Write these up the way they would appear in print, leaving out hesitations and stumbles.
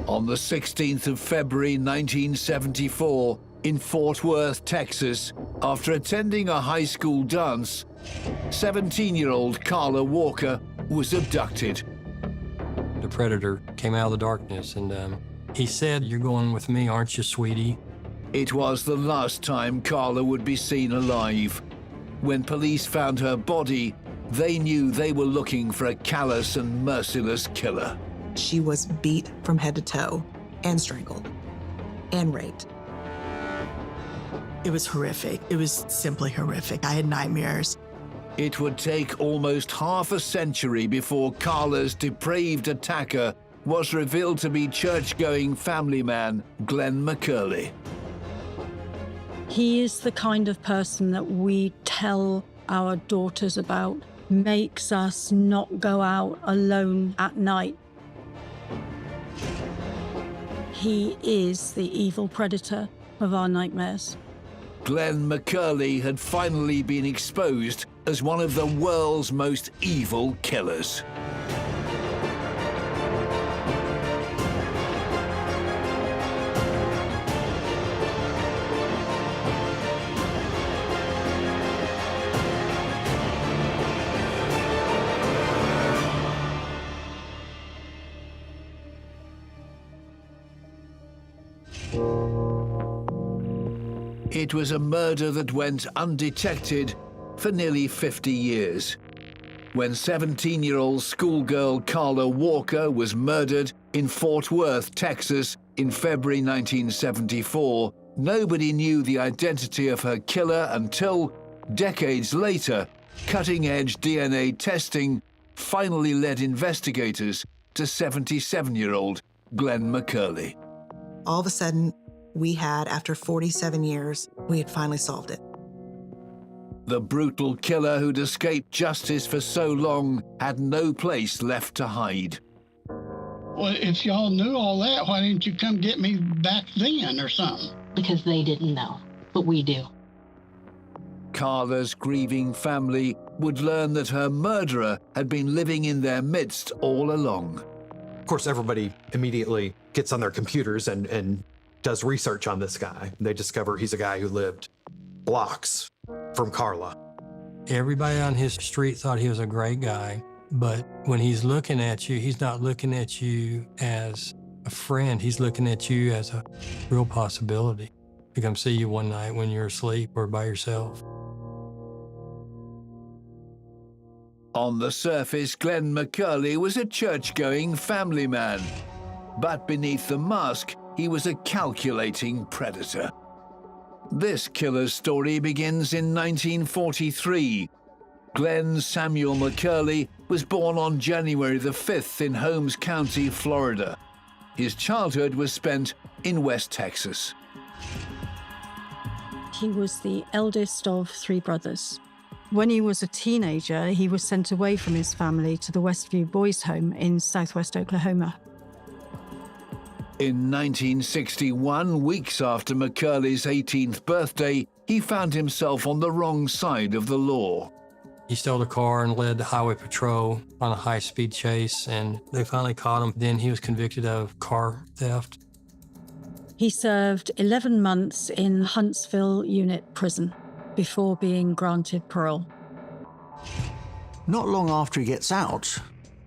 On the 16th of February 1974, in Fort Worth, Texas, after attending a high school dance, 17-year-old Carla Walker was abducted. The predator came out of the darkness and he said, "You're going with me, aren't you, sweetie?" It was the last time Carla would be seen alive. When police found her body, they knew they were looking for a callous and merciless killer. She was beat from head to toe and strangled and raped. It was horrific. It was simply horrific. I had nightmares. It would take almost half a century before Carla's depraved attacker was revealed to be church-going family man Glenn McCurley. He is the kind of person that we tell our daughters about, makes us not go out alone at night. He is the evil predator of our nightmares. Glenn McCurley had finally been exposed as one of the world's most evil killers. It was a murder that went undetected for nearly 50 years. When 17-year-old schoolgirl Carla Walker was murdered in Fort Worth, Texas in February 1974, nobody knew the identity of her killer until, decades later, cutting-edge DNA testing finally led investigators to 77-year-old Glenn McCurley. All of a sudden, we had, after 47 years, we had finally solved it. The brutal killer who'd escaped justice for so long had no place left to hide. Well, if y'all knew all that, why didn't you come get me back then or something? Because they didn't know, but we do. Carla's grieving family would learn that her murderer had been living in their midst all along. Of course, everybody immediately gets on their computers and does research on this guy. They discover he's a guy who lived blocks from Carla. Everybody on his street thought he was a great guy, but when he's looking at you, he's not looking at you as a friend. He's looking at you as a real possibility to come see you one night when you're asleep or by yourself. On the surface, Glenn McCurley was a church-going family man. But beneath the mask, he was a calculating predator. This killer's story begins in 1943. Glenn Samuel McCurley was born on January the 5th in Holmes County, Florida. His childhood was spent in West Texas. He was the eldest of 3 brothers. When he was a teenager, he was sent away from his family to the Westview Boys' Home in southwest Oklahoma. In 1961, weeks after McCurley's 18th birthday, he found himself on the wrong side of the law. He stole a car and led the highway patrol on a high-speed chase, and they finally caught him. Then he was convicted of car theft. He served 11 months in Huntsville Unit Prison before being granted parole. Not long after he gets out,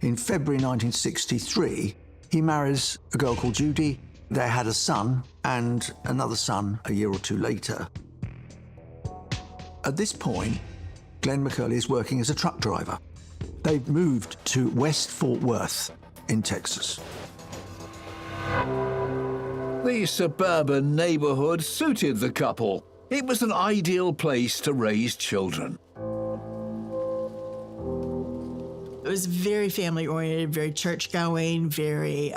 in February 1963, he marries a girl called Judy. They had a son and another son a year or two later. At this point, Glenn McCurley is working as a truck driver. They've moved to West Fort Worth in Texas. The suburban neighborhood suited the couple. It was an ideal place to raise children. It was very family-oriented, very church-going, very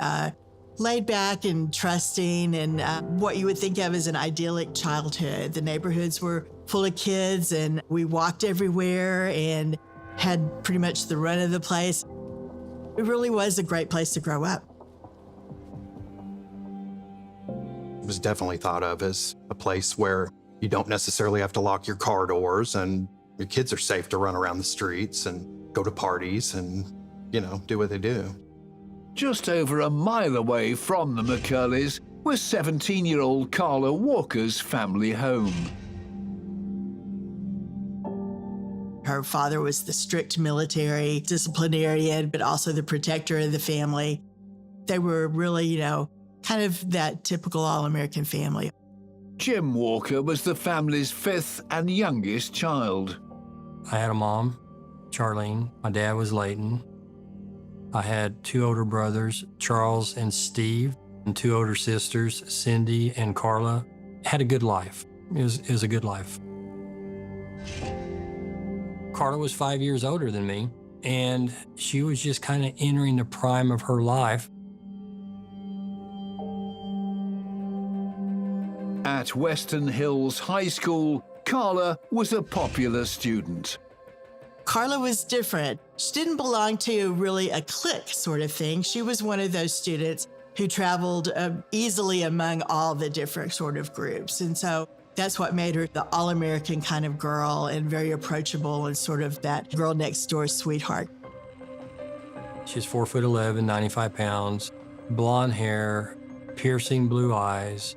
laid back and trusting, and what you would think of as an idyllic childhood. The neighborhoods were full of kids, and we walked everywhere and had pretty much the run of the place. It really was a great place to grow up. It was definitely thought of as a place where you don't necessarily have to lock your car doors, and your kids are safe to run around the streets and go to parties and, you know, do what they do. Just over a mile away from the McCurleys was 17-year-old Carla Walker's family home. Her father was the strict military disciplinarian, but also the protector of the family. They were really, kind of that typical all-American family. Jim Walker was the family's fifth and youngest child. I had a mom, Charlene. My dad was Leighton. I had two older brothers, Charles and Steve, and two older sisters, Cindy and Carla. Had a good life. It was a good life. Carla was 5 years older than me, and she was just kind of entering the prime of her life. At Western Hills High School, Carla was a popular student. Carla was different. She didn't belong to really a clique sort of thing. She was one of those students who traveled easily among all the different sort of groups. And so that's what made her the all-American kind of girl and very approachable and sort of that girl next door sweetheart. She's 4'11", 95 pounds, blonde hair, piercing blue eyes,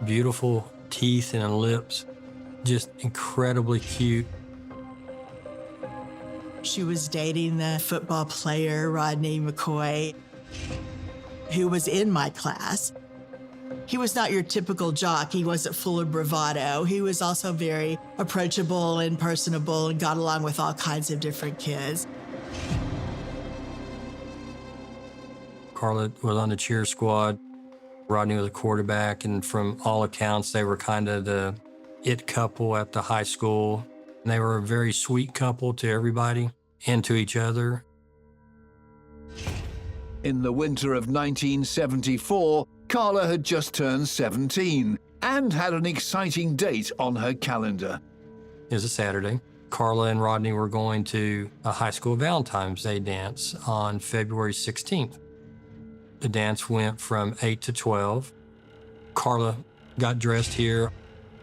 beautiful teeth and lips, just incredibly cute. She was dating the football player, Rodney McCoy, who was in my class. He was not your typical jock. He wasn't full of bravado. He was also very approachable and personable and got along with all kinds of different kids. Carla was on the cheer squad. Rodney was a quarterback, and from all accounts, they were kind of the it couple at the high school. And they were a very sweet couple to everybody and to each other. In the winter of 1974, Carla had just turned 17 and had an exciting date on her calendar. It was a Saturday. Carla and Rodney were going to a high school Valentine's Day dance on February 16th. The dance went from 8 to 12. Carla got dressed here.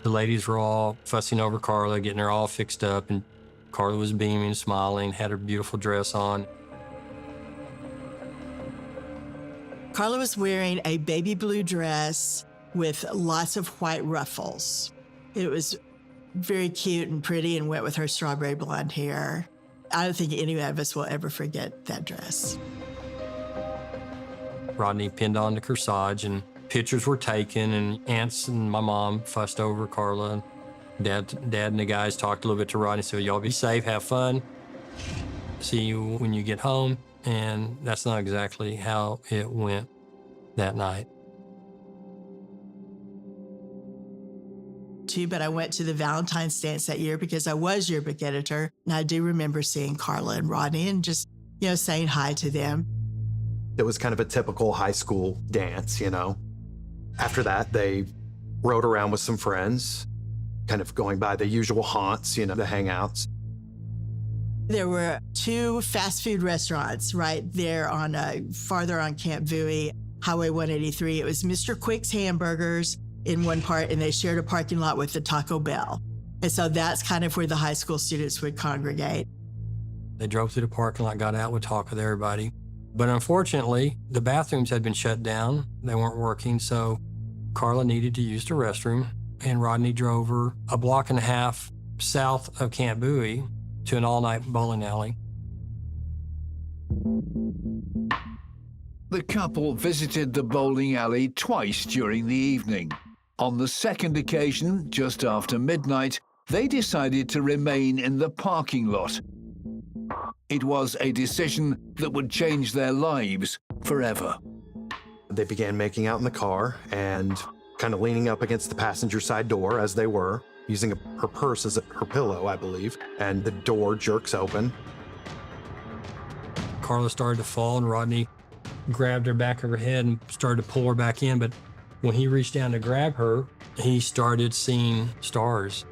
The ladies were all fussing over Carla, getting her all fixed up, and Carla was beaming, smiling, had her beautiful dress on. Carla was wearing a baby blue dress with lots of white ruffles. It was very cute and pretty and went with her strawberry blonde hair. I don't think any of us will ever forget that dress. Rodney pinned on the corsage, and pictures were taken, and aunts and my mom fussed over Carla. Dad and the guys talked a little bit to Rodney, said, y'all be safe, have fun. See you when you get home. And that's not exactly how it went that night. But I went to the Valentine's dance that year because I was yearbook editor. And I do remember seeing Carla and Rodney and just, saying hi to them. It was kind of a typical high school dance, After that, they rode around with some friends, kind of going by the usual haunts, the hangouts. There were two fast food restaurants right there on farther on Camp Bowie, Highway 183. It was Mr. Quick's Hamburgers in one part, and they shared a parking lot with the Taco Bell. And so that's kind of where the high school students would congregate. They drove through the parking lot, got out, would talk with everybody. But unfortunately, the bathrooms had been shut down. They weren't working, so Carla needed to use the restroom, and Rodney drove her a block and a half south of Camp Bowie to an all-night bowling alley. The couple visited the bowling alley twice during the evening. On the second occasion, just after midnight, they decided to remain in the parking lot. It was a decision that would change their lives forever. They began making out in the car and kind of leaning up against the passenger side door as they were, using her purse as her pillow, I believe, and the door jerks open. Carla started to fall, and Rodney grabbed her back of her head and started to pull her back in, but when he reached down to grab her, he started seeing stars.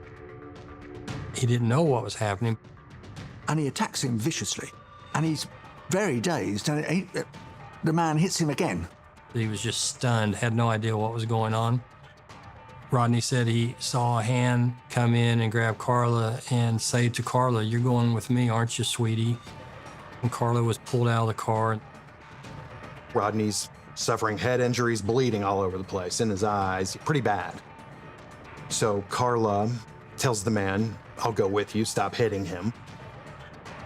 He didn't know what was happening. And he attacks him viciously, and he's very dazed, and the man hits him again. He was just stunned, had no idea what was going on. Rodney said he saw a hand come in and grab Carla and say to Carla, "You're going with me, aren't you, sweetie?" And Carla was pulled out of the car. Rodney's suffering head injuries, bleeding all over the place, in his eyes, pretty bad. So Carla tells the man, "I'll go with you, stop hitting him."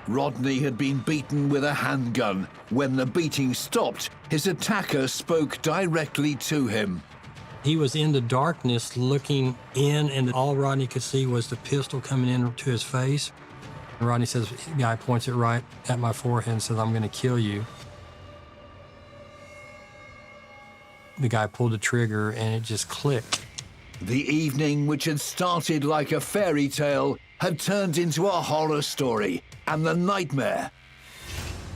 Rodney had been beaten with a handgun. When the beating stopped, his attacker spoke directly to him. He was in the darkness looking in, and all Rodney could see was the pistol coming into his face. And Rodney says, the guy points it right at my forehead and says, "I'm going to kill you." The guy pulled the trigger and it just clicked. The evening, which had started like a fairy tale, had turned into a horror story, and the nightmare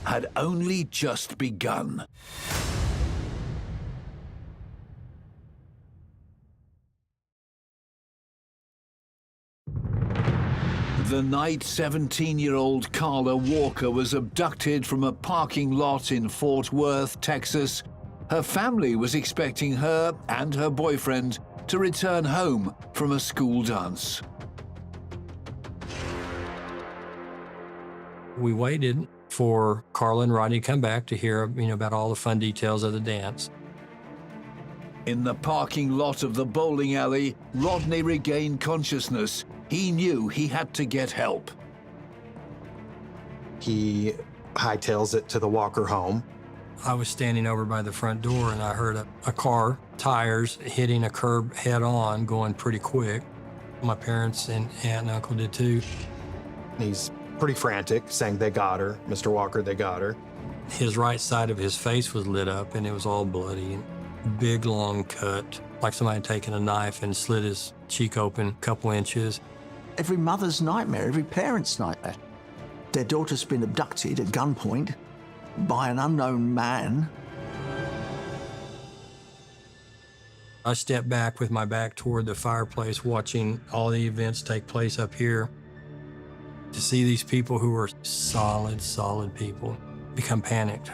had only just begun. The night 17-year-old Carla Walker was abducted from a parking lot in Fort Worth, Texas. Her family was expecting her and her boyfriend to return home from a school dance. We waited for Carla and Rodney to come back to hear, about all the fun details of the dance. In the parking lot of the bowling alley, Rodney regained consciousness. He knew he had to get help. He hightails it to the Walker home. I was standing over by the front door and I heard a car, tires hitting a curb head on, going pretty quick. My parents and aunt and uncle did too. He's pretty frantic, saying they got her. Mr. Walker, they got her. His right side of his face was lit up and it was all bloody. Big, long cut, like somebody had taken a knife and slit his cheek open a couple inches. Every mother's nightmare, every parent's nightmare. Their daughter's been abducted at gunpoint by an unknown man. I stepped back with my back toward the fireplace, watching all the events take place up here. To see these people who were solid people become panicked.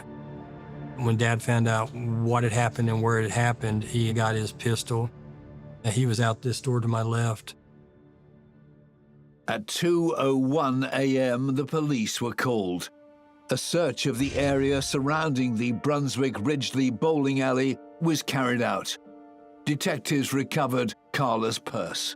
When Dad found out what had happened and where it happened, he got his pistol. He was out this door to my left. At 2:01 a.m., the police were called. A search of the area surrounding the Brunswick Ridgely bowling alley was carried out. Detectives recovered Carla's purse.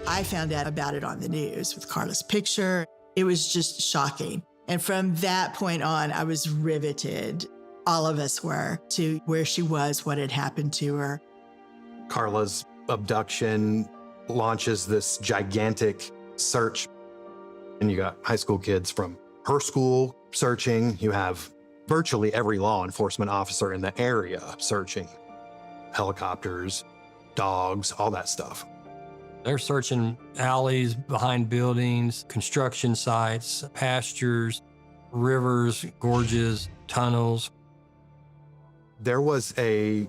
I found out about it on the news with Carla's picture. It was just shocking. And from that point on, I was riveted. All of us were, to where she was, what had happened to her. Carla's abduction launches this gigantic search. And you got high school kids from her school searching. You have virtually every law enforcement officer in the area searching. Helicopters, dogs, all that stuff. They're searching alleys, behind buildings, construction sites, pastures, rivers, gorges, tunnels. There was a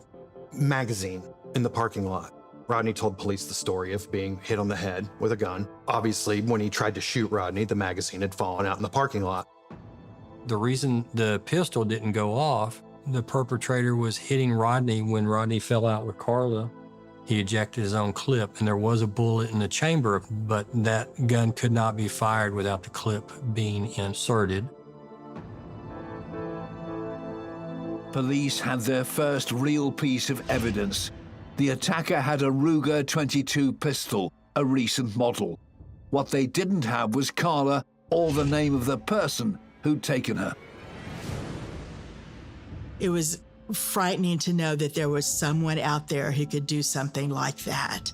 magazine in the parking lot. Rodney told police the story of being hit on the head with a gun. Obviously, when he tried to shoot Rodney, the magazine had fallen out in the parking lot. The reason the pistol didn't go off, the perpetrator was hitting Rodney when Rodney fell out with Carla. He ejected his own clip, and there was a bullet in the chamber, but that gun could not be fired without the clip being inserted. Police had their first real piece of evidence. The attacker had a Ruger .22 pistol, a recent model. What they didn't have was Carla or the name of the person who'd taken her. It was frightening to know that there was someone out there who could do something like that.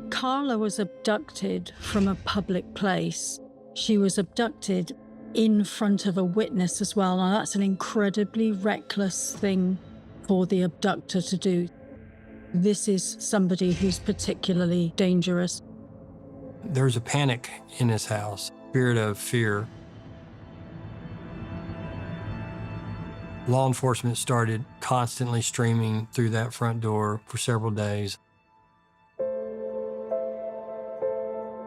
Carla was abducted from a public place. She was abducted in front of a witness as well. Now, that's an incredibly reckless thing for the abductor to do. This is somebody who's particularly dangerous. There's a panic in this house, spirit of fear. Law enforcement started constantly streaming through that front door for several days.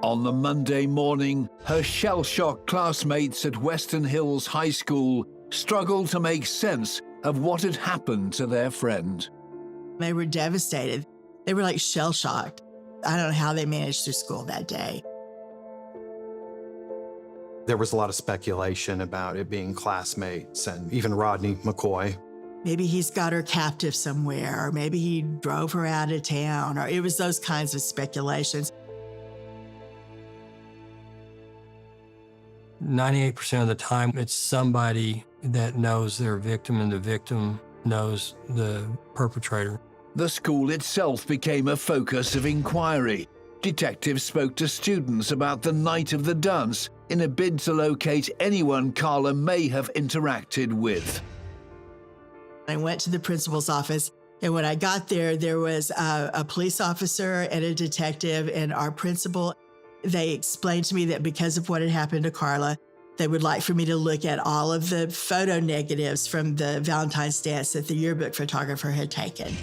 On the Monday morning, her shell-shocked classmates at Western Hills High School struggled to make sense of what had happened to their friend. They were devastated. They were like shell-shocked. I don't know how they managed through school that day. There was a lot of speculation about it being classmates and even Rodney McCoy. Maybe he's got her captive somewhere, or maybe he drove her out of town, or it was those kinds of speculations. 98% of the time, it's somebody that knows their victim and the victim knows the perpetrator. The school itself became a focus of inquiry. Detectives spoke to students about the night of the dance in a bid to locate anyone Carla may have interacted with. I went to the principal's office, and when I got there, there was a police officer and a detective and our principal. They explained to me that because of what had happened to Carla, they would like for me to look at all of the photo negatives from the Valentine's dance that the yearbook photographer had taken.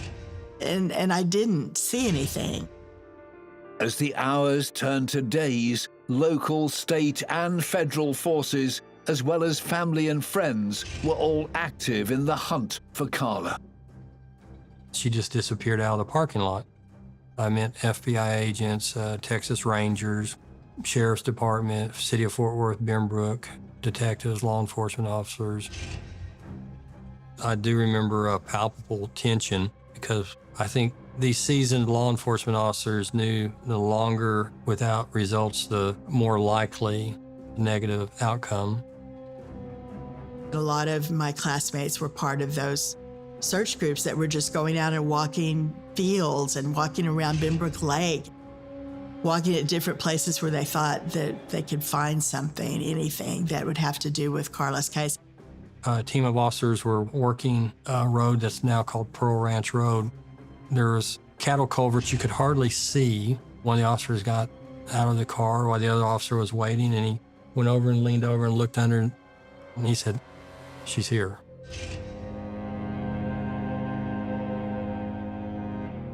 And I didn't see anything. As the hours turned to days, local, state, and federal forces, as well as family and friends, were all active in the hunt for Carla. She just disappeared out of the parking lot. I met FBI agents, Texas Rangers, Sheriff's Department, City of Fort Worth, Benbrook, detectives, law enforcement officers. I do remember a palpable tension because I think these seasoned law enforcement officers knew the longer without results, the more likely negative outcome. A lot of my classmates were part of those search groups that were just going out and walking fields and walking around Benbrook Lake, walking at different places where they thought that they could find something, anything that would have to do with Carla's case. A team of officers were working a road that's now called Pearl Ranch Road. There was cattle culverts you could hardly see. One of the officers got out of the car while the other officer was waiting, and he went over and leaned over and looked under, and he said, "She's here."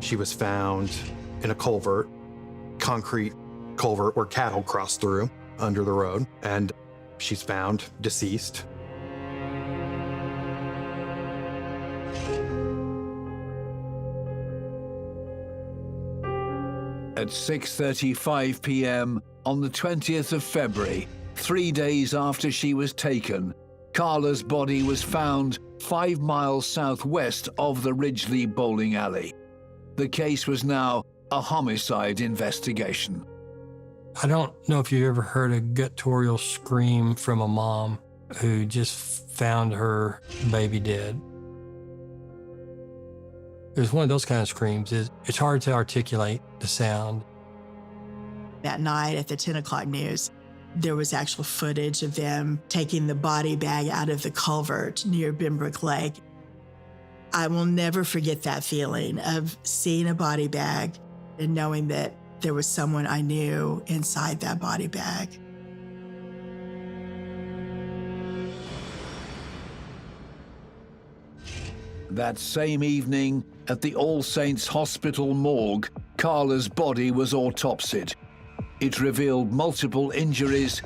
She was found in a culvert, concrete culvert where cattle crossed through under the road, and she's found deceased. At 6:35 p.m. on the 20th of February, 3 days after she was taken, Carla's body was found 5 miles southwest of the Ridgely bowling alley. The case was now a homicide investigation. I don't know if you ever heard a guttural scream from a mom who just found her baby dead. It was one of those kind of screams. It's hard to articulate the sound. That night at the 10 o'clock news, there was actual footage of them taking the body bag out of the culvert near Benbrook Lake. I will never forget that feeling of seeing a body bag and knowing that there was someone I knew inside that body bag. That same evening, at the All Saints Hospital morgue, Carla's body was autopsied. It revealed multiple injuries,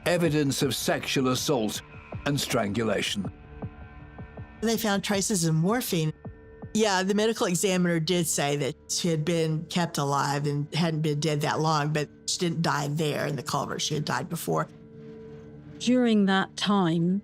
evidence of sexual assault, and strangulation. They found traces of morphine. Yeah, the medical examiner did say that she had been kept alive and hadn't been dead that long, but she didn't die there in the culvert. She had died before. During that time,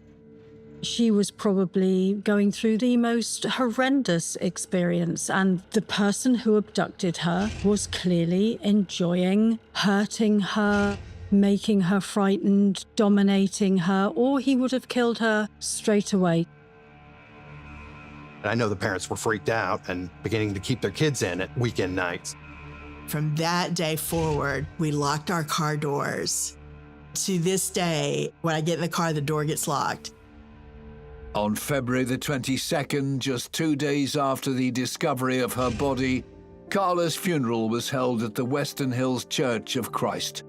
she was probably going through the most horrendous experience, and the person who abducted her was clearly enjoying hurting her, making her frightened, dominating her, or he would have killed her straight away. I know the parents were freaked out and beginning to keep their kids in at weekend nights. From that day forward, we locked our car doors. To this day, when I get in the car, the door gets locked. On February the 22nd, just 2 days after the discovery of her body, Carla's funeral was held at the Western Hills Church of Christ.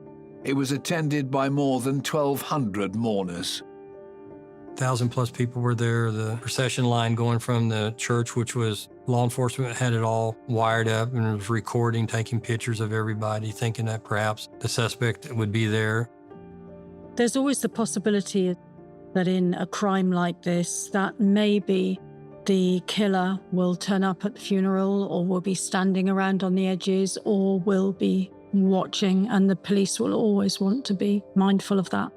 It was attended by more than 1,200 mourners. 1,000+ people were there. The procession line going from the church, which was law enforcement, had it all wired up and was recording, taking pictures of everybody, thinking that perhaps the suspect would be there. There's always the possibility that in a crime like this, that maybe the killer will turn up at the funeral or will be standing around on the edges or will be watching, and the police will always want to be mindful of that.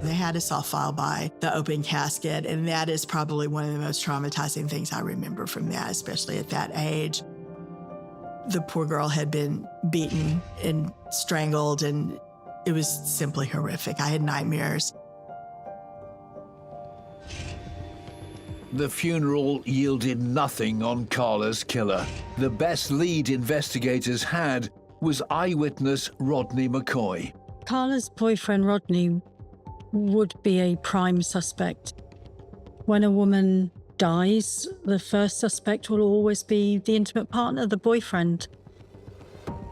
They had us all file by the open casket, and that is probably one of the most traumatizing things I remember from that, especially at that age. The poor girl had been beaten and strangled, and it was simply horrific. I had nightmares. The funeral yielded nothing on Carla's killer. The best lead investigators had was eyewitness Rodney McCoy. Carla's boyfriend, Rodney, would be a prime suspect. When a woman dies, the first suspect will always be the intimate partner, the boyfriend.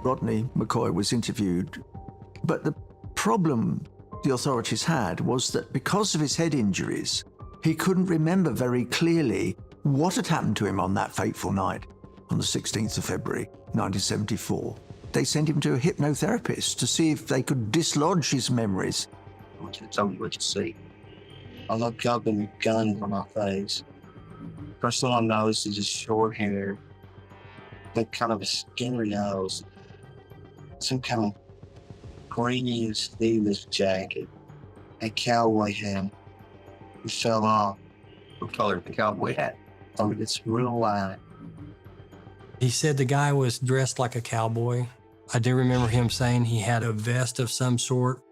Rodney McCoy was interviewed, but the problem the authorities had was that because of his head injuries, he couldn't remember very clearly what had happened to him on that fateful night, on the 16th of February, 1974. They sent him to a hypnotherapist to see if they could dislodge his memories. I want you to tell me what you see. I look up and a gun on my face. First thing I noticed is his short hair, like kind of a skinny nose, some kind of green sleeveless jacket, a cowboy hat. He fell off. What color is the cowboy hat? Oh, it's real light. He said the guy was dressed like a cowboy. I do remember him saying he had a vest of some sort.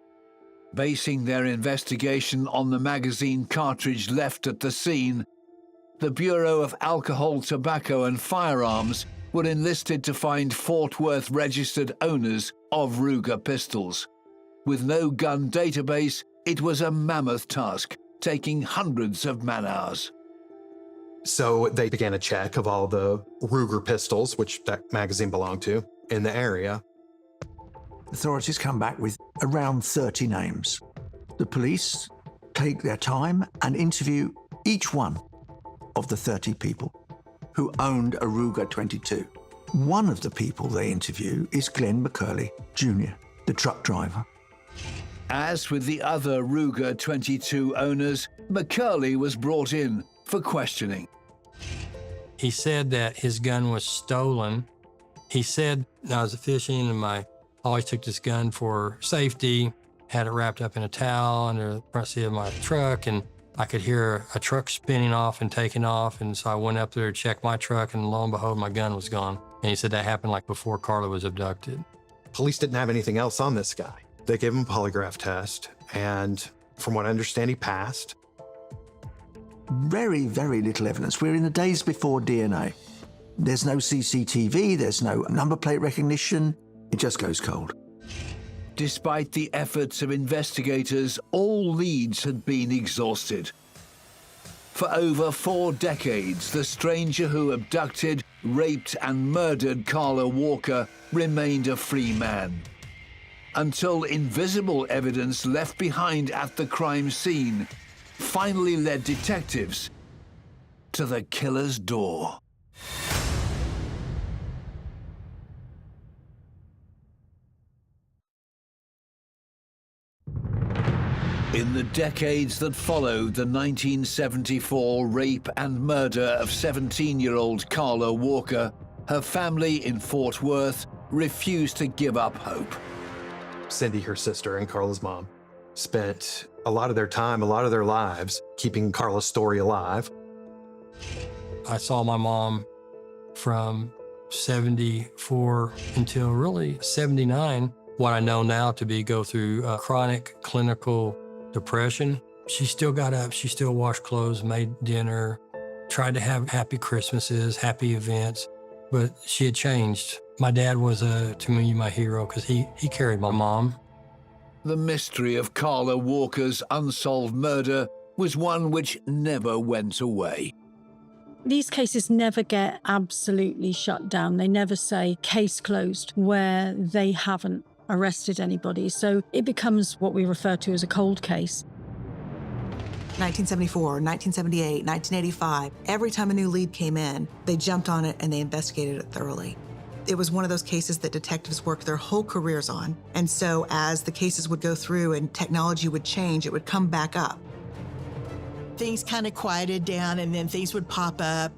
Basing their investigation on the magazine cartridge left at the scene, the Bureau of Alcohol, Tobacco and Firearms were enlisted to find Fort Worth registered owners of Ruger pistols. With no gun database, it was a mammoth task, taking hundreds of man-hours. So they began a check of all the Ruger pistols, which that magazine belonged to, in the area. Authorities come back with around 30 names. The police take their time and interview each one of the 30 people who owned a Ruger 22. One of the people they interview is Glenn McCurley Jr., the truck driver. As with the other Ruger 22 owners, McCurley was brought in for questioning. He said that his gun was stolen. He said, I was fishing and I always took this gun for safety, had it wrapped up in a towel under the front seat of my truck, and I could hear a truck spinning off and taking off. And so I went up there to check my truck, and lo and behold, my gun was gone. And he said that happened like before Carla was abducted. Police didn't have anything else on this guy. They gave him a polygraph test, and from what I understand, he passed. Very, very little evidence. We're in the days before DNA. There's no CCTV, there's no number plate recognition. It just goes cold. Despite the efforts of investigators, all leads had been exhausted. For over 4 decades, the stranger who abducted, raped, and murdered Carla Walker remained a free man. Until invisible evidence left behind at the crime scene finally led detectives to the killer's door. In the decades that followed the 1974 rape and murder of 17-year-old Carla Walker, her family in Fort Worth refused to give up hope. Cindy, her sister, and Carla's mom spent a lot of their time, a lot of their lives keeping Carla's story alive. I saw my mom from 74 until really 79, what I know now to be go through chronic clinical depression. She still got up, she still washed clothes, made dinner, tried to have happy Christmases, happy events, but she had changed. My dad was, to me, my hero because he carried my mom. The mystery of Carla Walker's unsolved murder was one which never went away. These cases never get absolutely shut down. They never say case closed where they haven't arrested anybody. So it becomes what we refer to as a cold case. 1974, 1978, 1985, every time a new lead came in, they jumped on it and they investigated it thoroughly. It was one of those cases that detectives worked their whole careers on. And so as the cases would go through and technology would change, it would come back up. Things kind of quieted down, and then things would pop up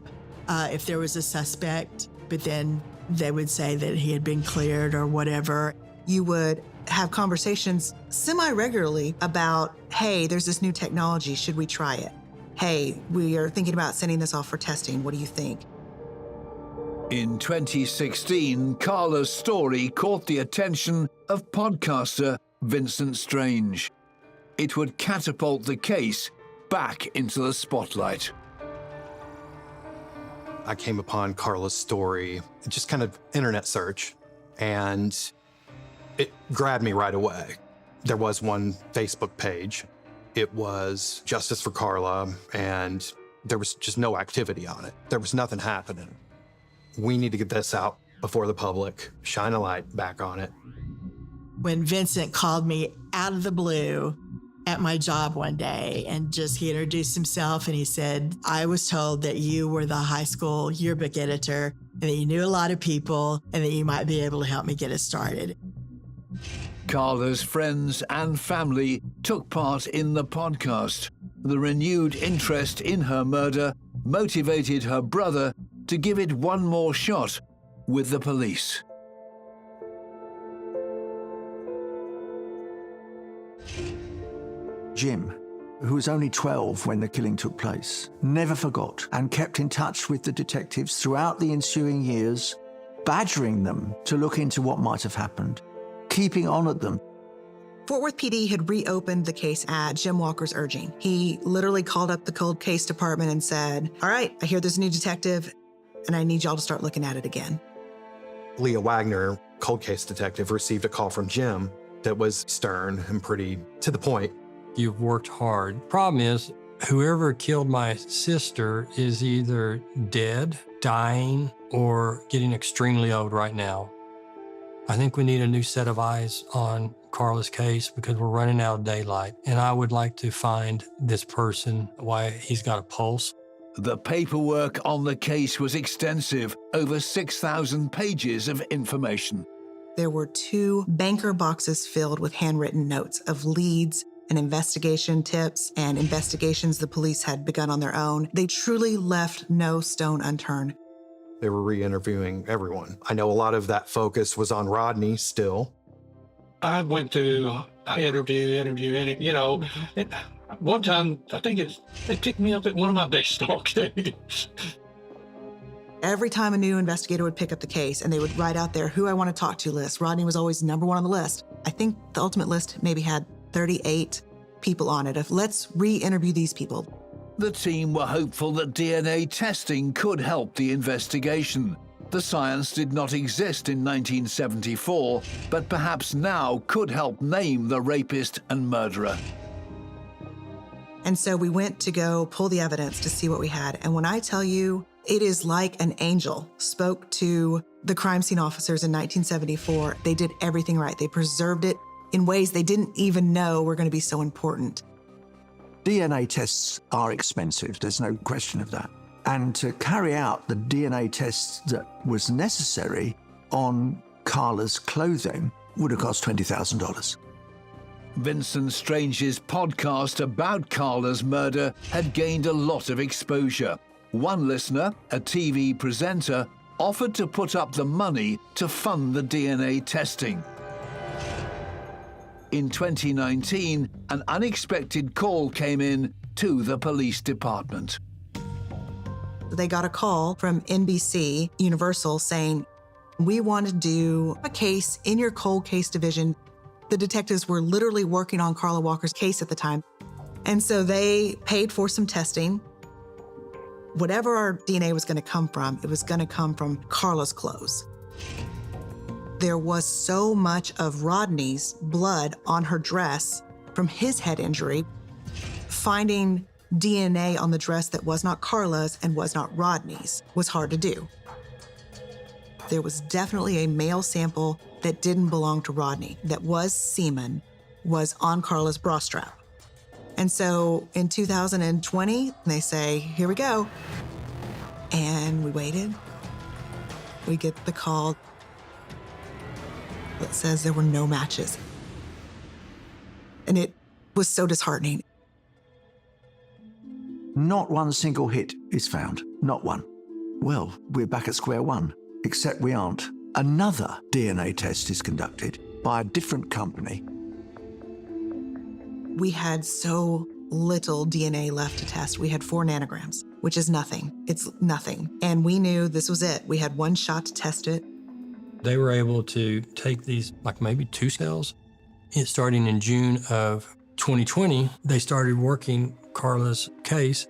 if there was a suspect, but then they would say that he had been cleared or whatever. You would have conversations semi-regularly about, hey, there's this new technology, should we try it? Hey, we are thinking about sending this off for testing, what do you think? In 2016, Carla's story caught the attention of podcaster Vincent Strange. It would catapult the case back into the spotlight. I came upon Carla's story, just kind of internet search, and it grabbed me right away. There was one Facebook page. It was Justice for Carla, and there was just no activity on it. There was nothing happening. We need to get this out before the public, shine a light back on it. When Vincent called me out of the blue at my job one day and he introduced himself and he said, I was told that you were the high school yearbook editor and that you knew a lot of people and that you might be able to help me get it started. Carla's friends and family took part in the podcast. The renewed interest in her murder motivated her brother to give it one more shot with the police. Jim, who was only 12 when the killing took place, never forgot and kept in touch with the detectives throughout the ensuing years, badgering them to look into what might have happened, keeping on at them. Fort Worth PD had reopened the case at Jim Walker's urging. He literally called up the cold case department and said, all right, I hear there's a new detective and I need y'all to start looking at it again. Leah Wagner, cold case detective, received a call from Jim that was stern and pretty to the point. You've worked hard. Problem is, whoever killed my sister is either dead, dying, or getting extremely old right now. I think we need a new set of eyes on Carla's case because we're running out of daylight. And I would like to find this person, why he's got a pulse. The paperwork on the case was extensive, over 6,000 pages of information. There were 2 banker boxes filled with handwritten notes of leads and investigation tips and investigations the police had begun on their own. They truly left no stone unturned. They were re-interviewing everyone. I know a lot of that focus was on Rodney still. I went to interview, you know. One time, I think they picked me up at one of my baseball games. Every time a new investigator would pick up the case and they would write out their who I want to talk to list, Rodney was always number 1 on the list. I think the ultimate list maybe had 38 people on it of let's re-interview these people. The team were hopeful that DNA testing could help the investigation. The science did not exist in 1974, but perhaps now could help name the rapist and murderer. And so we went to go pull the evidence to see what we had. And when I tell you, it is like an angel spoke to the crime scene officers in 1974. They did everything right. They preserved it in ways they didn't even know were going to be so important. DNA tests are expensive, there's no question of that. And to carry out the DNA test that was necessary on Carla's clothing would have cost $20,000. Vincent Strange's podcast about Carla's murder had gained a lot of exposure. One listener, a TV presenter, offered to put up the money to fund the DNA testing. In 2019, an unexpected call came in to the police department. They got a call from NBC Universal saying, we want to do a case in your cold case division. The detectives were literally working on Carla Walker's case at the time. And so they paid for some testing. Whatever our DNA was going to come from, it was going to come from Carla's clothes. There was so much of Rodney's blood on her dress from his head injury. Finding DNA on the dress that was not Carla's and was not Rodney's was hard to do. There was definitely a male sample that didn't belong to Rodney, that was semen, was on Carla's bra strap. And so in 2020, they say, here we go. And we waited. We get the call that says there were no matches. And it was so disheartening. Not one single hit is found, not one. Well, we're back at square one, except we aren't. Another DNA test is conducted. by a different company. We had so little DNA left to test. We had 4 nanograms, which is nothing. It's nothing. And we knew this was it. We had 1 shot to test it. They were able to take these, like maybe 2 cells. Starting in June of 2020, they started working Carla's case.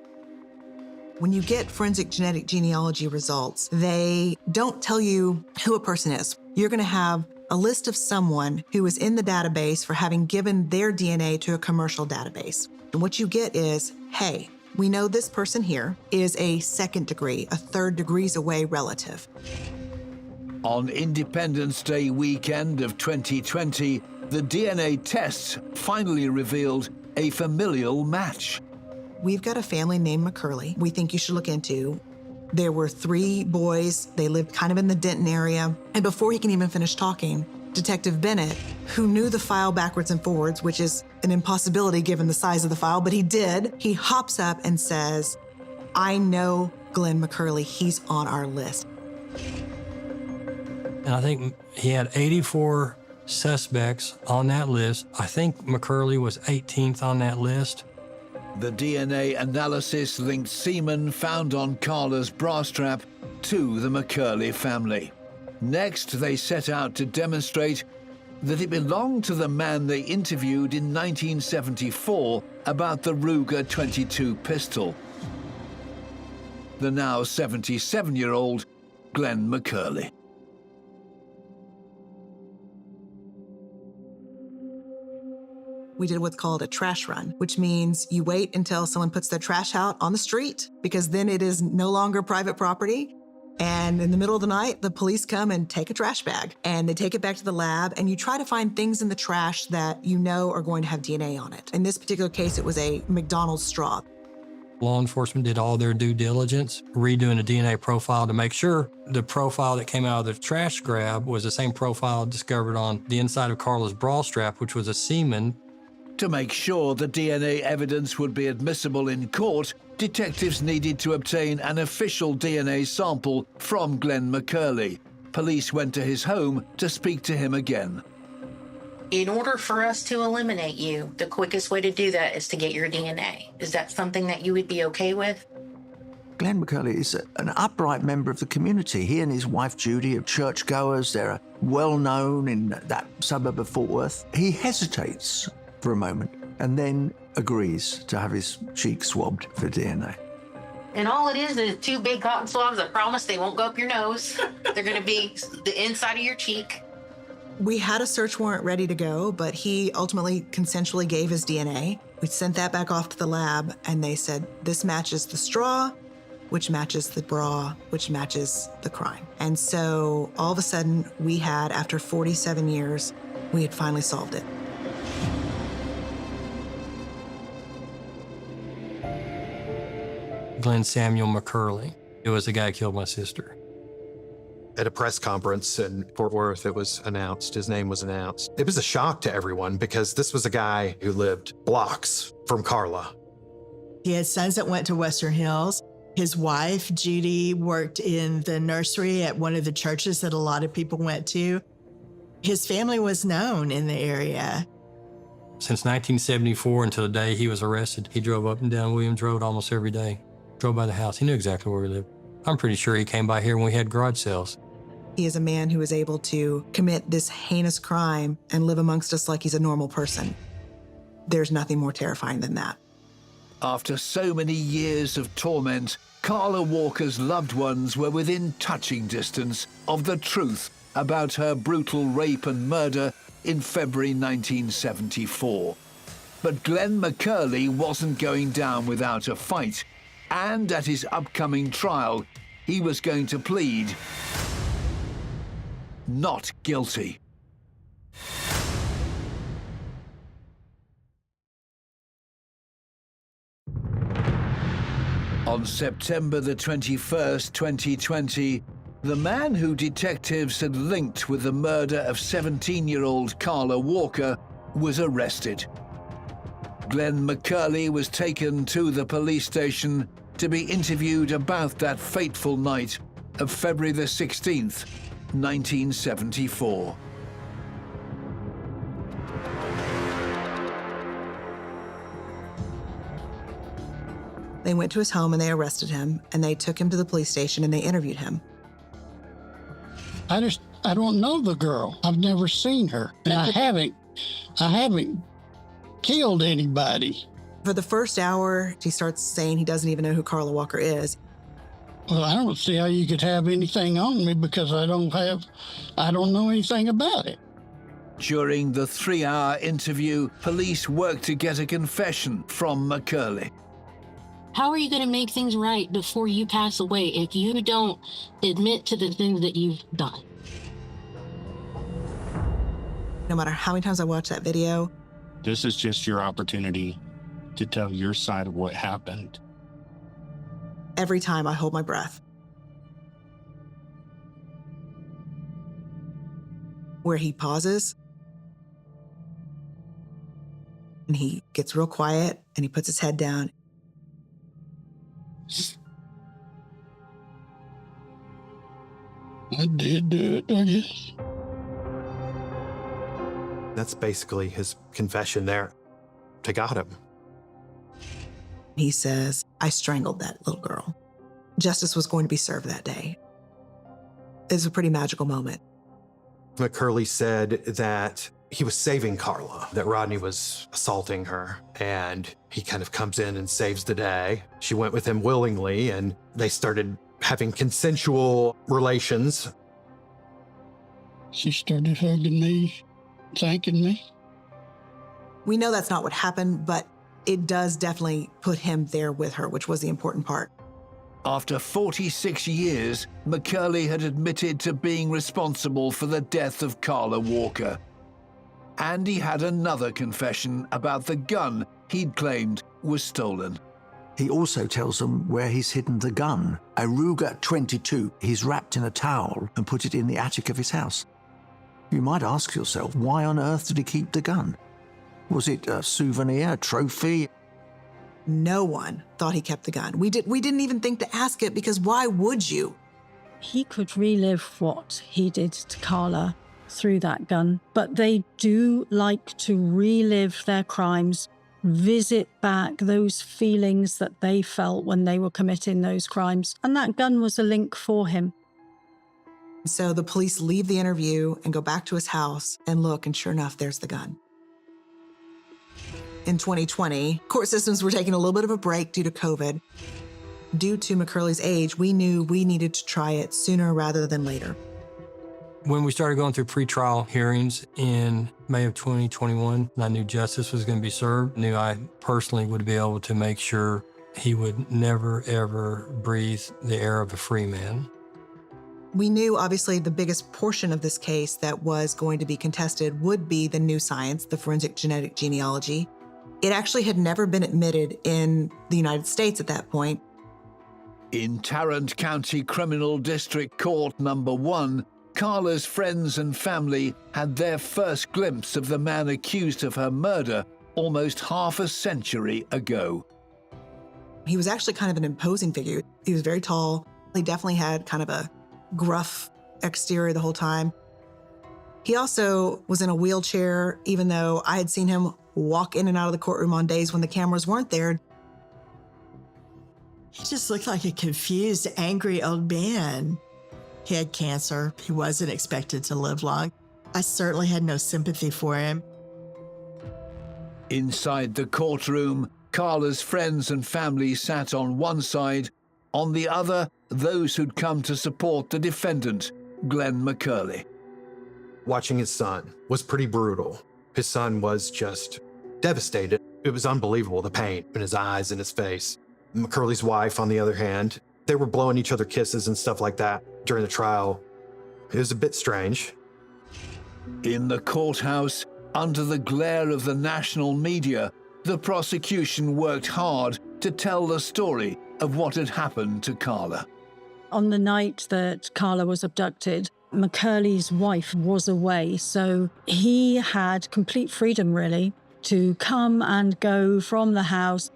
When you get forensic genetic genealogy results, they don't tell you who a person is. You're going to have a list of someone who is in the database for having given their DNA to a commercial database. And what you get is, hey, we know this person here is a 2nd degree, a 3rd degrees away relative. On Independence Day weekend of 2020, the DNA tests finally revealed a familial match. We've got a family named McCurley we think you should look into. There were 3 boys. They lived kind of in the Denton area. And before he can even finish talking, Detective Bennett, who knew the file backwards and forwards, which is an impossibility given the size of the file, but he did, he hops up and says, I know Glenn McCurley. He's on our list. And I think he had 84 suspects on that list. I think McCurley was 18th on that list. The DNA analysis linked semen found on Carla's bra strap to the McCurley family. Next, they set out to demonstrate that it belonged to the man they interviewed in 1974 about the Ruger 22 pistol. The now 77-year-old Glenn McCurley. We did what's called a trash run, which means you wait until someone puts their trash out on the street, because then it is no longer private property. And in the middle of the night, the police come and take a trash bag and they take it back to the lab, and you try to find things in the trash that you know are going to have DNA on it. In this particular case, it was a McDonald's straw. Law enforcement did all their due diligence, redoing a DNA profile to make sure the profile that came out of the trash grab was the same profile discovered on the inside of Carla's bra strap, which was a semen. To make sure the DNA evidence would be admissible in court, detectives needed to obtain an official DNA sample from Glenn McCurley. Police went to his home to speak to him again. In order for us to eliminate you, the quickest way to do that is to get your DNA. Is that something that you would be okay with? Glenn McCurley is an upright member of the community. He and his wife Judy are churchgoers. They're well known in that suburb of Fort Worth. He hesitates for a moment and then agrees to have his cheek swabbed for DNA. And all it is 2 big cotton swabs. I promise they won't go up your nose. They're going to be the inside of your cheek. We had a search warrant ready to go, but he ultimately consensually gave his DNA. We sent that back off to the lab, and they said, this matches the straw, which matches the bra, which matches the crime. And so all of a sudden, we had, after 47 years, we had finally solved it. Glenn Samuel McCurley. It was the guy who killed my sister. At a press conference in Fort Worth, it was announced, his name was announced. It was a shock to everyone because this was a guy who lived blocks from Carla. He had sons that went to Western Hills. His wife, Judy, worked in the nursery at one of the churches that a lot of people went to. His family was known in the area. Since 1974 until the day he was arrested, he drove up and down Williams Road almost every day. Drove by the house. He knew exactly where we lived. I'm pretty sure he came by here when we had garage sales. He is a man who is able to commit this heinous crime and live amongst us like he's a normal person. There's nothing more terrifying than that. After so many years of torment, Carla Walker's loved ones were within touching distance of the truth about her brutal rape and murder in February 1974. But Glenn McCurley wasn't going down without a fight. And at his upcoming trial, he was going to plead not guilty. On September the 21st, 2020, the man who detectives had linked with the murder of 17-year-old Carla Walker was arrested. Glenn McCurley was taken to the police station to be interviewed about that fateful night of February the 16th, 1974. They went to his home and they arrested him, and they took him to the police station and they interviewed him. I don't know the girl. I've never seen her. And I haven't killed anybody. For the first hour, he starts saying he doesn't even know who Carla Walker is. Well, I don't see how you could have anything on me because I don't know anything about it. During the 3-hour interview, police worked to get a confession from McCurley. How are you going to make things right before you pass away if you don't admit to the things that you've done? No matter how many times I watch that video, this is just your opportunity to tell your side of what happened. every time I hold my breath. Where he pauses, and he gets real quiet, and he puts his head down. I did do it, I guess. That's basically his confession there. They got him. He says, I strangled that little girl. Justice was going to be served that day. It's a pretty magical moment. McCurley said that he was saving Carla, that Rodney was assaulting her, and he kind of comes in and saves the day. She went with him willingly, and they started having consensual relations. She started hugging me, thanking me. We know that's not what happened, but it does definitely put him there with her, which was the important part. After 46 years, McCurley had admitted to being responsible for the death of Carla Walker. And he had another confession about the gun he'd claimed was stolen. He also tells them where he's hidden the gun, a Ruger 22. He's wrapped in a towel and put it in the attic of his house. You might ask yourself, why on earth did he keep the gun? Was it a souvenir, a trophy? No one thought he kept the gun. We didn't even think to ask it, because why would you? He could relive what he did to Carla through that gun, but they do like to relive their crimes, visit back those feelings that they felt when they were committing those crimes. And that gun was a link for him. So the police leave the interview and go back to his house and look, and sure enough, there's the gun. In 2020, court systems were taking a little bit of a break due to COVID. Due to McCurley's age, we knew we needed to try it sooner rather than later. When we started going through pretrial hearings in May of 2021, and I knew justice was going to be served, I knew I personally would be able to make sure he would never, ever breathe the air of a free man. We knew, obviously, the biggest portion of this case that was going to be contested would be the new science, the forensic genetic genealogy. It actually had never been admitted in the United States at that point. In Tarrant County Criminal District Court Number 1, Carla's friends and family had their first glimpse of the man accused of her murder almost half a century ago. He was actually kind of an imposing figure. He was very tall. He definitely had kind of a gruff exterior the whole time. He also was in a wheelchair, even though I had seen him walk in and out of the courtroom on days when the cameras weren't there. He just looked like a confused, angry old man. He had cancer. He wasn't expected to live long. I certainly had no sympathy for him. Inside the courtroom, Carla's friends and family sat on one side. On the other, those who'd come to support the defendant, Glenn McCurley. Watching his son was pretty brutal. His son was just devastated. It was unbelievable, the pain in his eyes and his face. McCurley's wife, on the other hand, they were blowing each other kisses and stuff like that during the trial. It was a bit strange. In the courthouse, under the glare of the national media, the prosecution worked hard to tell the story of what had happened to Carla. On the night that Carla was abducted, McCurley's wife was away, so he had complete freedom, really, to come and go from the house.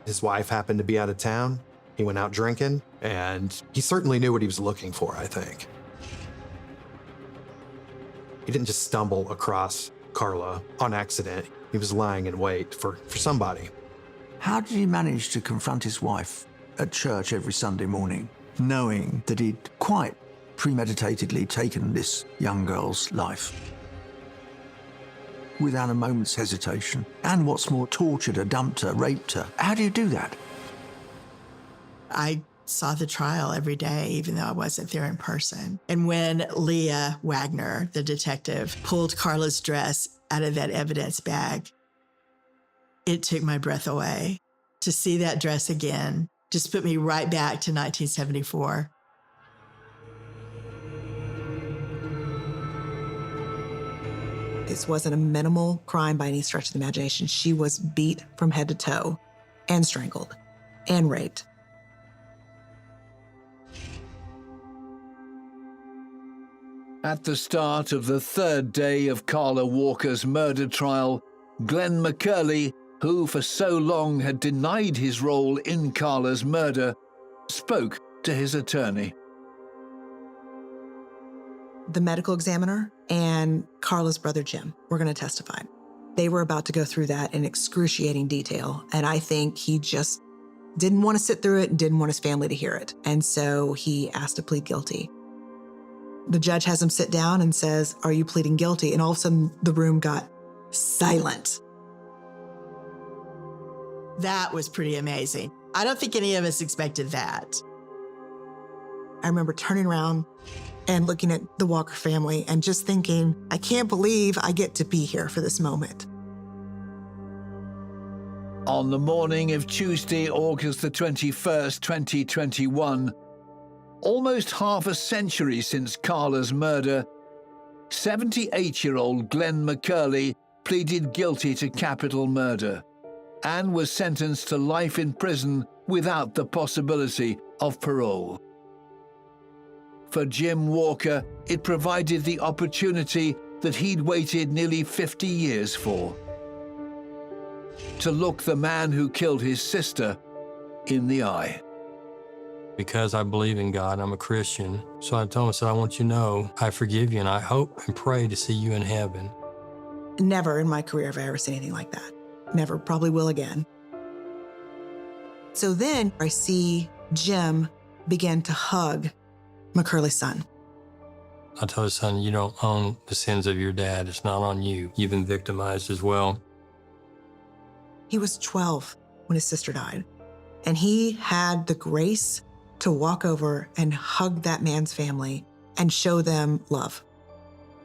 His wife happened to be out of town. He went out drinking, and he certainly knew what he was looking for, I think. He didn't just stumble across Carla on accident. He was lying in wait for somebody. How did he manage to confront his wife at church every Sunday morning, knowing that he'd quite premeditatedly taken this young girl's life? Without a moment's hesitation, and what's more, tortured her, dumped her, raped her. How do you do that? I saw the trial every day, even though I wasn't there in person. And when Leah Wagner, the detective, pulled Carla's dress out of that evidence bag, it took my breath away. To see that dress again just put me right back to 1974. This wasn't a minimal crime by any stretch of the imagination. She was beat from head to toe and strangled and raped. At the start of the third day of Carla Walker's murder trial, Glenn McCurley, who for so long had denied his role in Carla's murder, spoke to his attorney. The medical examiner and Carla's brother Jim were going to testify. They were about to go through that in excruciating detail, and I think he just didn't want to sit through it and didn't want his family to hear it, and so he asked to plead guilty. The judge has him sit down and says, "Are you pleading guilty?" And all of a sudden, the room got silent. That was pretty amazing. I don't think any of us expected that. I remember turning around and looking at the Walker family and just thinking, I can't believe I get to be here for this moment. On the morning of Tuesday, August the 21st, 2021, almost half a century since Carla's murder, 78-year-old Glenn McCurley pleaded guilty to capital murder and was sentenced to life in prison without the possibility of parole. For Jim Walker, it provided the opportunity that he'd waited nearly 50 years for. To look the man who killed his sister in the eye. Because I believe in God, I'm a Christian. So I told him, I said, I want you to know I forgive you, and I hope and pray to see you in heaven. Never in my career have I ever seen anything like that. Never, probably will again. So then I see Jim begin to hug McCurley's son. I told his son, you don't own the sins of your dad. It's not on you. You've been victimized as well. He was 12 when his sister died, and he had the grace to walk over and hug that man's family and show them love.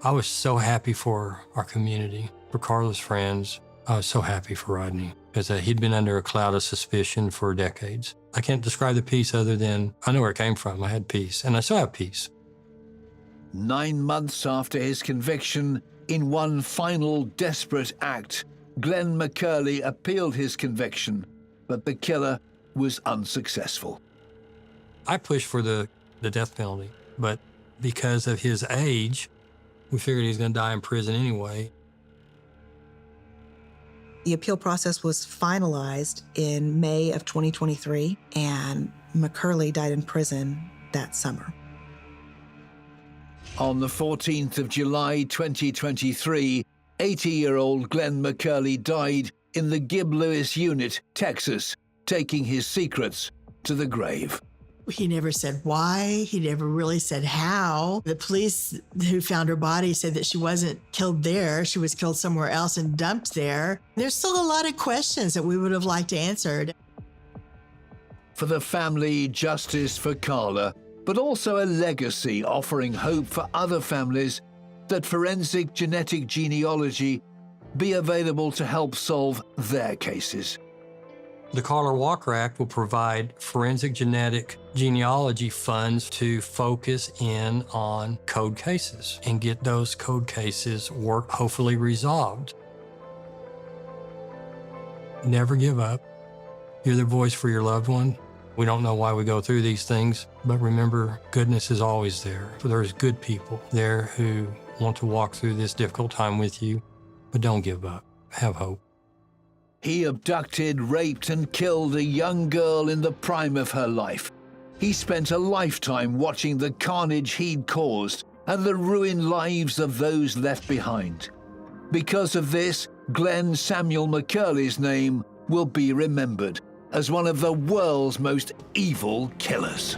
I was so happy for our community, for Carla's friends. I was so happy for Rodney because he'd been under a cloud of suspicion for decades. I can't describe the peace other than I know where it came from. I had peace, and I still have peace. 9 months after his conviction, in one final desperate act, Glenn McCurley appealed his conviction, but the killer was unsuccessful. I pushed for the death penalty, but because of his age, we figured he was going to die in prison anyway. The appeal process was finalized in May of 2023, and McCurley died in prison that summer. On the 14th of July 2023, 80-year-old Glenn McCurley died in the Gib Lewis unit, Texas, taking his secrets to the grave. He never said why. He never really said how. The police who found her body said that she wasn't killed there. She was killed somewhere else and dumped there. There's still a lot of questions that we would have liked answered. For the family, justice for Carla, but also a legacy offering hope for other families that forensic genetic genealogy be available to help solve their cases. The Carla Walker Act will provide forensic genetic genealogy funds to focus in on code cases and get those code cases hopefully resolved. Never give up. You're the voice for your loved one. We don't know why we go through these things, but remember, goodness is always there. There's good people there who want to walk through this difficult time with you, but don't give up. Have hope. He abducted, raped, and killed a young girl in the prime of her life. He spent a lifetime watching the carnage he'd caused and the ruined lives of those left behind. Because of this, Glenn Samuel McCurley's name will be remembered as one of the world's most evil killers.